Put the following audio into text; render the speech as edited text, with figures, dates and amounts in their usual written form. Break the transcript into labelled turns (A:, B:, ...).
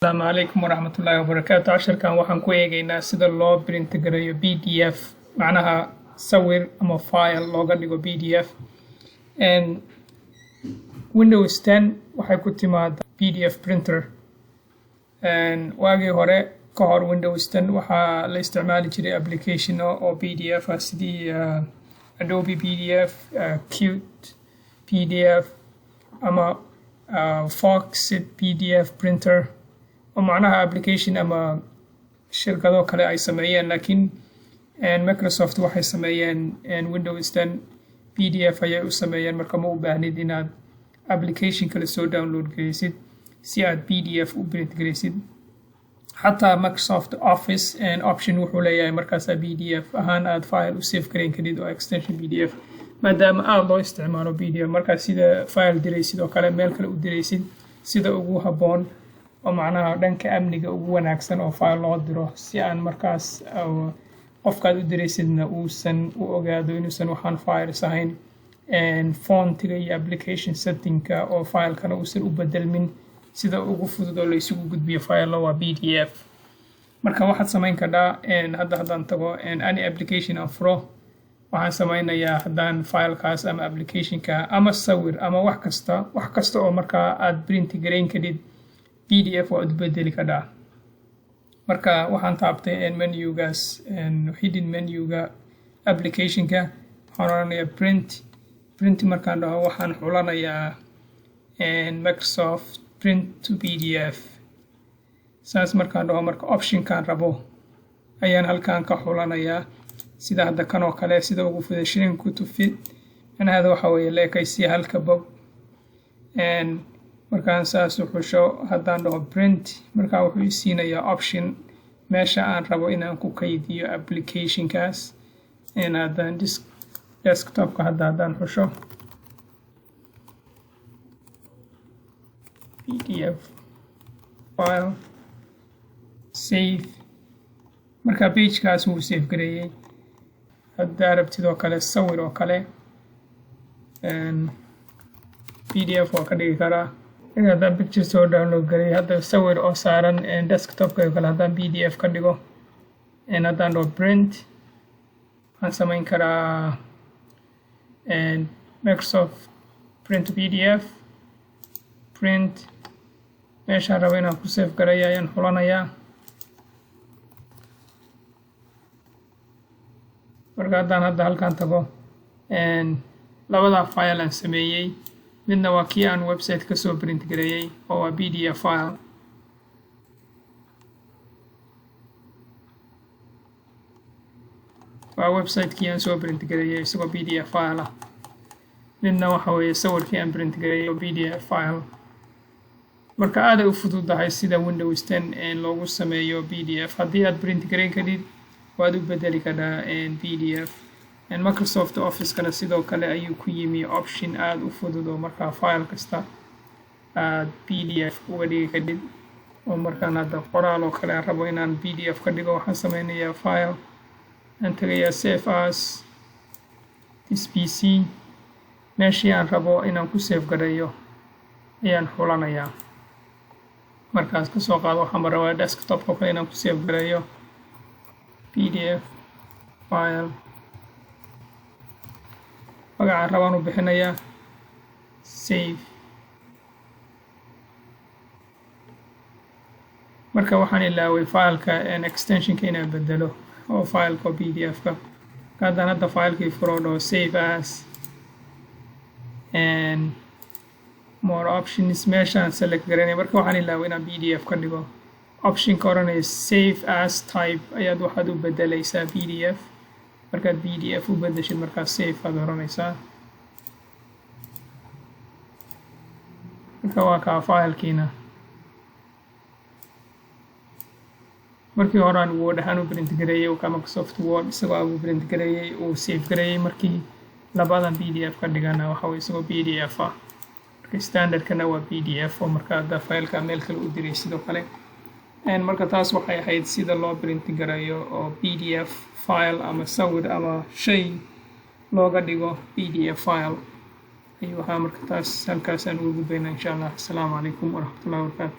A: السلام عليكم ورحمة الله وبركاته. عشركان waxaan ku eegaynaa sida loo print gareeyo PDF macnaha sawir ama file looga dhigo PDF. And Windows 10 waxay ku timaada PDF printer. And waagii hore ka hor Windows 10 waxaa la isticmaali jiray application oo PDF ah sidii Adobe PDF, Qt PDF ama Foxit PDF printer. ومعناها application أما شركة كله أي سمايين لكن Microsoft waxay sameeyeen Windows 10 PDF ayay u sameeyeen marka ma u baahnid inaad application kale soo download gareysid si aad PDF u print gareysid xataa Microsoft Office option wuxuu leeyahay markaas PDF ahaan aad file u save gareyn karid oo extension PDF maadaama aad loo isticmaalo PDF markaas sida file direysid oo kale meel kale u direysid sida ugu habboon oo macnaha dhanka amniga ugu wanaagsan oo file loo diro si aan markaas qofkaad u direysidna uusan u ogaado inuusan waxaan virus ahayn fontiga iyo application settingka oo filekana uusan u bedelmin sida ugu fudud oo la isugu gudbiyo file waa PDF. marka waxaad samayn kartaa haddaan tago any application aan furo waxaan samaynayaa haddaan filekaas ama applicationka ama sawir ama wax kasta oo markaa aad print gareyn kadid PDF waa u bedeli karaa. marka waxaan taabtay menugaas hidden menuga applicationka waxaan oranayaa print markaan dhaho waxaan xulanayaa Microsoft print to PDF. saas markaan dhaho marka optionkaan rabo ayaan halkaan ka xulanayaa sida hadda kan oo kale sida ugu fudud shrink to fit macnaheedu waxa weeye leekaysi halka bob markaan saas u xusho haddaan dhaho print markaa wuxuu i siinayaa option meesha aan rabo inaan ku kaydiyo applicationkaas haddaan desktopka haddaan xusho PDF file save markaa pagekaas wuu save gareeyey. haddaa rabtid oo kale sawir oo kale PDF waa ka dhigi karaa haddaan picture soo download gareey hadda sawir oo saaran desktopka kale haddaan PDF ka dhigo haddaan dhaho print waxaan samayn karaa Microsoft print PDF print meeshaan rabo inaan ku save gareeyo ayaan xulanayaa. marka haddaan halkaan tago labada file aan sameeyey midna waa kii aan website ka soo print gareeyay oo waa PDF file waa website kii aan soo print gareeyay isagoo PDF file ah midna waxa weeye sawirkii aan print gareeyay oo PDF file. marka aad ay u fududahay sida Windows 10 loogu sameeyo PDF haddii aad print gareyn kadid waad u bedeli karaa PDF. Microsoft Office kana sidoo kale ayuu ku yimi option aad u fudud oo markaa file kasta aad PDF uga dhigi kadib oo markaan hadda qoraal oo kale aan rabo inaan PDF ka dhigo waxaan sameynayaa file aan tagayaa save as this PC meeshii aan rabo inaan ku save gareeyo ayaan xulanayaa. markaas ka soo qaado waxaan rabaa desktopka kale inaan ku save gareeyo PDF file magacaan rabaan u bixinayaa save. marka waxaan ilaaway fileka extensionka inaan bedelo oo fileka PDF-ka haddaan hadda filekii furo dhaho save as more options meeshaan select gareynaya marka waxaan ilaaway inaan PDF ka dhigo optionka oranaya save as type ayaad waxaad u bedelaysaa PDF. markaad PDF u bedeshid markaas save aad oranaysaa. marka waa kaa filekiina markii hore aan Word ahaan u print gareeyay oo Microsoft Word isagoo ugu print gareeyay uu save gareeyay markii labadan PDF ka dhigana waxa weeye isagoo PDF ah marka standardkana waa PDF oo marka hadda fileka meel kale u diray sidoo kale marka taas waxay ahayd sida loo print gareeyo oo PDF file ama sawir ama shay looga dhigo PDF file ayuu ahaa. marka taas halkaas aan ugu gudbaynaa insha Allah. Assalaamu calaykum waraxmatullaahi wabarakaatu.